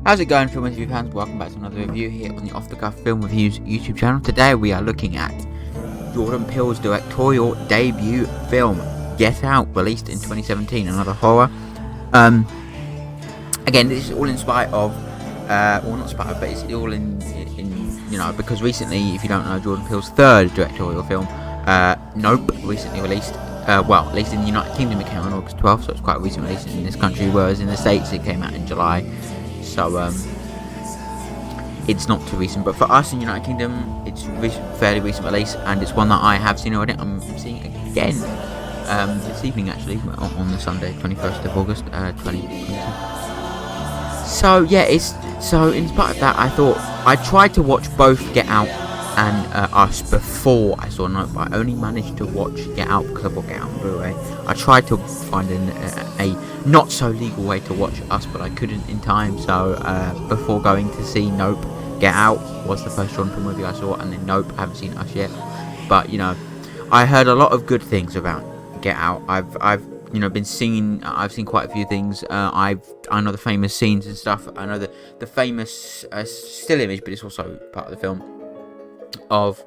How's it going, film review fans? Welcome back to another review here on the Off The Cuff Film Reviews YouTube channel. Today we are looking at Jordan Peele's directorial debut film, Get Out, released in 2017, another horror. Again, this is all in spite of, well, not spite of, but it's all in because recently, if you don't know, Jordan Peele's third directorial film, Nope, recently released. At least in the United Kingdom it came out on August 12th, so it's quite a recent release in this country, whereas in the States it came out in July. So it's not too recent, but for us in the United Kingdom, it's fairly recent release, and it's one that I have seen already. I'm seeing it again this evening, actually, on the Sunday, 21st of August, 2022. So yeah, so in spite of that, I thought I tried to watch both Get Out and Us before I saw Nope, but I only managed to watch Get Out because I bought Get Out on Blu-ray. I tried to find a not so legal way to watch Us, but I couldn't in time. So before going to see Nope, Get Out was the first Jordan Peele movie I saw, and then Nope, I haven't seen Us yet. But I heard a lot of good things about Get Out. I've been singing. I've seen quite a few things. I know the famous scenes and stuff. I know the famous still image, but it's also part of the film, of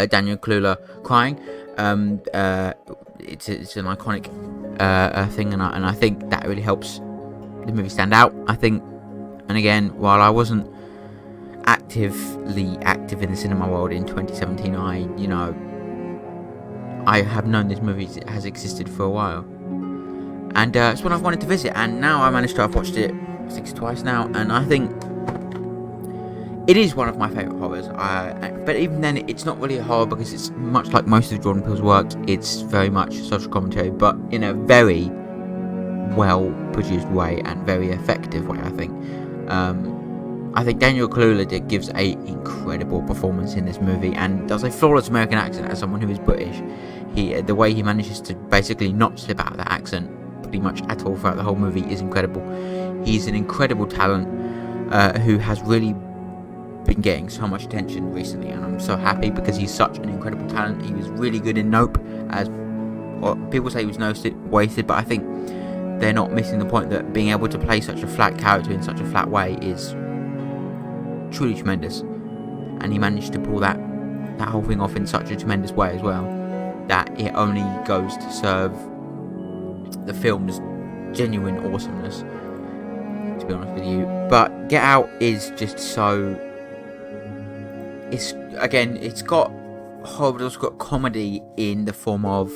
Daniel Kaluuya crying. It's an iconic thing, and I think that really helps the movie stand out. I think, and again, while I wasn't actively active in the cinema world in 2017, I have known this movie has existed for a while, and it's one I've wanted to visit, and now I managed to. I've watched it, I think it's twice now, and I think it is one of my favourite horrors, but even then, it's not really a horror because it's much like most of Jordan Peele's work. It's very much social commentary, but in a very well-produced way and very effective way, I think. I think Daniel Kaluuya gives an incredible performance in this movie and does a flawless American accent as someone who is British. The way he manages to basically not slip out of that accent pretty much at all throughout the whole movie is incredible. He's an incredible talent who has really been getting so much attention recently, and I'm so happy because he's such an incredible talent. He was really good in Nope, as people say he was wasted, but I think they're not missing the point that being able to play such a flat character in such a flat way is truly tremendous, and he managed to pull that whole thing off in such a tremendous way as well, that it only goes to serve the film's genuine awesomeness, to be honest with you. But Get Out is just so... It's got horror, but it's also got comedy in the form of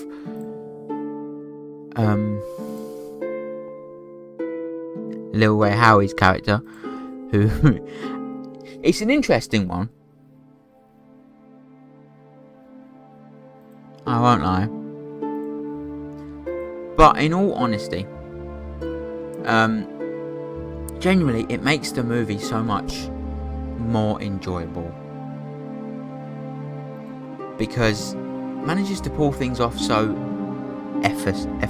Lil Ray Howie's character, who it's an interesting one. I won't lie, but in all honesty, genuinely, it makes the movie so much more enjoyable, because it manages to pull things off so effortlessly,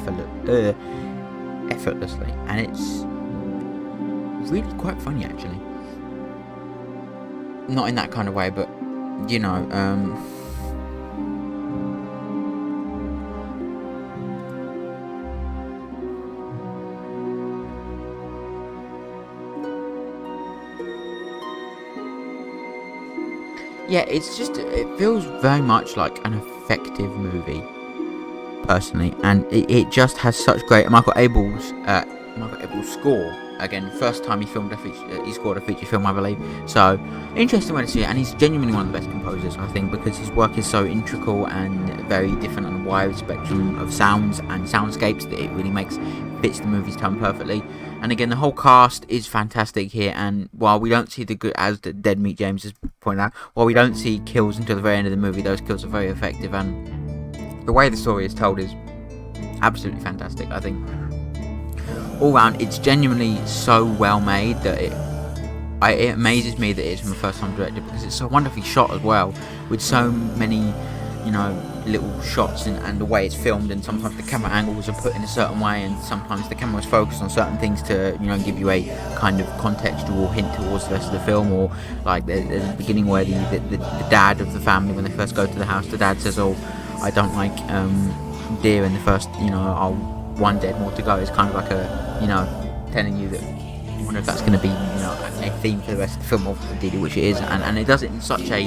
and it's really quite funny, actually. Not in that kind of way, but yeah, it feels very much like an effective movie, personally, and it just has such great... Michael Abels' score, again, first time he scored a feature film, I believe, so interesting way to see it, and he's genuinely one of the best composers, I think, because his work is so integral and very different on a wide spectrum of sounds and soundscapes that it really fits the movie's tone perfectly. And again, the whole cast is fantastic here, and while we don't see as Dead Meat James has pointed out, while we don't see kills until the very end of the movie, those kills are very effective, and the way the story is told is absolutely fantastic. I think all round, it's genuinely so well made that it amazes me that it's from a first time director, because it's so wonderfully shot as well, with so many little shots and the way it's filmed, and sometimes the camera angles are put in a certain way, and sometimes the camera is focused on certain things to give you a kind of contextual hint towards the rest of the film. Or like there's the beginning where the dad of the family, when they first go to the house, the dad says, "Oh, I don't like deer," in the first one dead, more to go. It's kind of like telling you that I wonder if that's going to be, a theme for the rest of the film, of dealing, which it is, and it does it in such a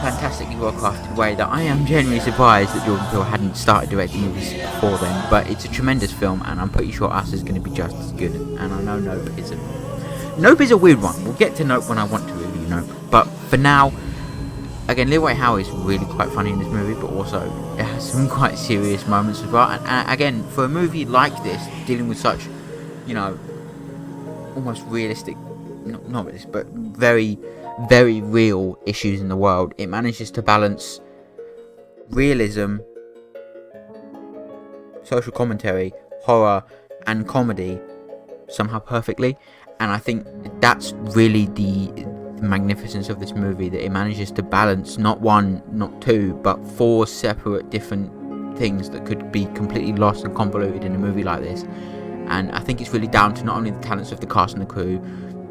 fantastically well crafted way that I am genuinely surprised that Jordan Peele hadn't started directing movies before then. But it's a tremendous film, and I'm pretty sure Us is going to be just as good. And I know Nope isn't. Nope is a weird one. We'll get to Nope when I want to review Nope. But for now, again, Lil Wei Hao is really quite funny in this movie, but also it has some quite serious moments as well. And again, for a movie like this, dealing with such, almost realistic, not realistic, but very, very real issues in the world, it manages to balance realism, social commentary, horror, and comedy somehow perfectly. And I think that's really the magnificence of this movie, that it manages to balance not one, not two, but four separate different things that could be completely lost and convoluted in a movie like this. And I think it's really down to not only the talents of the cast and the crew,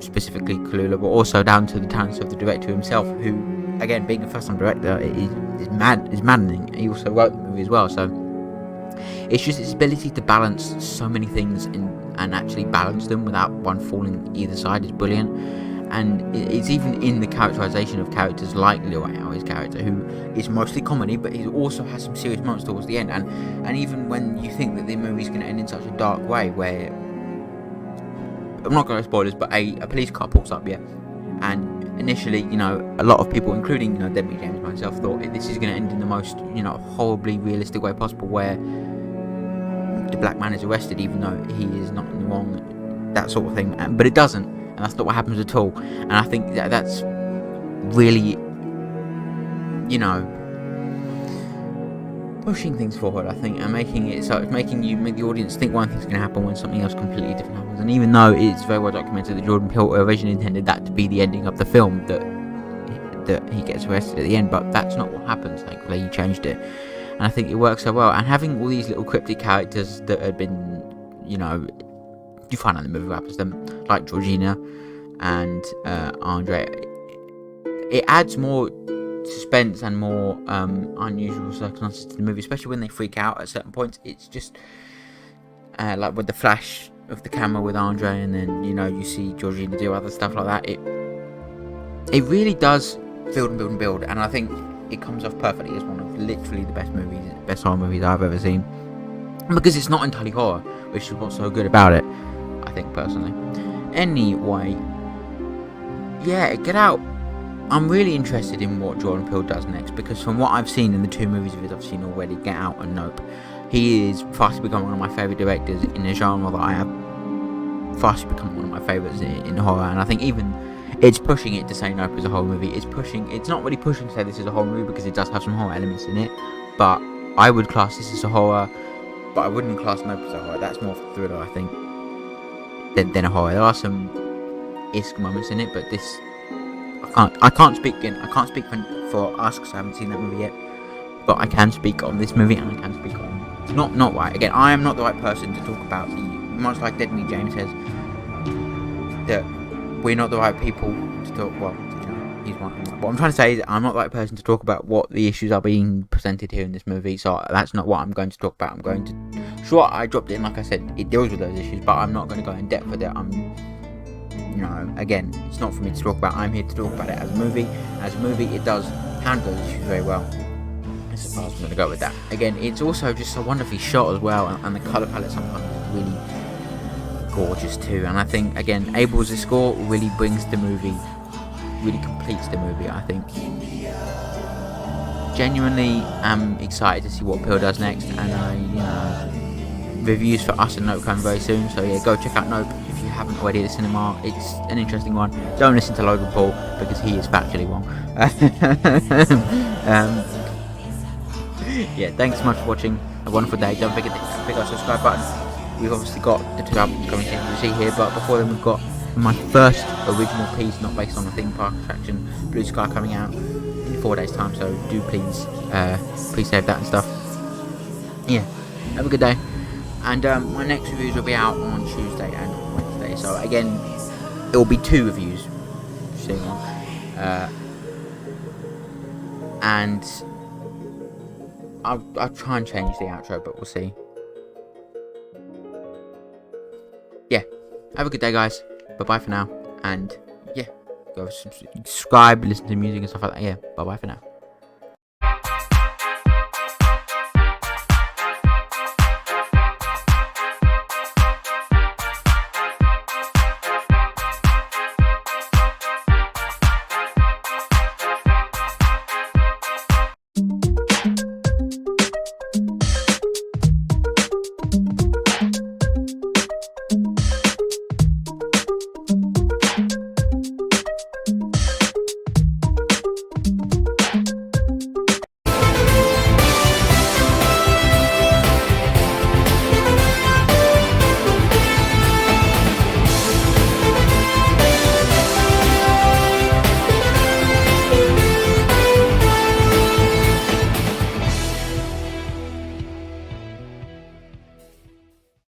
specifically Kalula, but also down to the talents of the director himself, who, again, being a first-time director, is maddening. He also wrote the movie as well, so it's just its ability to balance so many things and actually balance them without one falling either side is brilliant. And it's even in the characterization of characters like Lil Wei Hao, his character, who is mostly comedy, but he also has some serious moments towards the end. And even when you think that the movie's going to end in such a dark way, where, I'm not going to spoilers, but a police car pulls up, and initially, a lot of people, including, Debbie James, myself, thought this is going to end in the most, horribly realistic way possible, where the black man is arrested even though he is not in the wrong, that sort of thing. But it doesn't, and that's not what happens at all. And I think that's really, pushing things forward, I think, and making it so it's making the audience think one thing's going to happen when something else completely different happens. And even though it's very well documented that Jordan Peele originally intended that to be the ending of the film, that he gets arrested at the end, but that's not what happens. Thankfully, he changed it, and I think it works so well. And having all these little cryptic characters that had been, you find out in the movie what happens to them, like Georgina and Andre, it adds more suspense and more unusual circumstances to the movie, especially when they freak out at certain points. It's just like with the flash of the camera with Andre, and then you see Georgina do other stuff like that. It really does build, and I think it comes off perfectly as one of literally the best horror movies I've ever seen, because it's not entirely horror, which is what's so good about it, I think, personally. Anyway, Get Out. I'm really interested in what Jordan Peele does next, because from what I've seen in the two movies of his I've seen already, Get Out and Nope, he is fast becoming one of my favourite directors in a genre that I have fast become one of my favourites in horror. And I think even it's pushing it to say Nope is a horror movie. It's not really pushing to say this is a horror movie, because it does have some horror elements in it, but I would class this as a horror, but I wouldn't class Nope as a horror. That's more of a thriller, I think, than a horror. There are some isk moments in it, but this, I can't speak for us, because I haven't seen that movie yet, but I can speak on this movie, and I can speak on not right. Again, I am not the right person to talk about much like Dead Meat James says, that we're not the right people to talk. Well, he's one. What I'm trying to say is I'm not the right person to talk about what the issues are being presented here in this movie, so that's not what I'm going to talk about. I'm going to, sure, I dropped it in, like I said, it deals with those issues, but I'm not going to go in depth with it. Again, it's not for me to talk about. I'm here to talk about it as a movie. As a movie, it does handle those issues very well. I suppose I'm going to go with that. Again, it's also just so wonderfully shot as well, and the colour palette sometimes is really gorgeous too. And I think, again, Abel's score really brings the movie, really completes the movie, I think. Genuinely am excited to see what Peele does next, and reviews for Us and Nope coming very soon, so go check out Nope if you haven't already at the cinema. It's an interesting one. Don't listen to Logan Paul, because he is factually wrong. Thanks so much for watching. A wonderful day. Don't forget to click our subscribe button. We've obviously got the two albums coming soon, you see here, but before then we've got my first original piece, not based on a theme park attraction, Blue Sky, coming out in 4 days time, so do please save that and stuff. Have a good day. And my next reviews will be out on Tuesday and Wednesday, so again, it will be 2 reviews soon on. And I'll try and change the outro, but we'll see. have a good day, guys. Bye bye for now. And yeah, go subscribe, listen to music and stuff like that. Yeah, bye bye for now.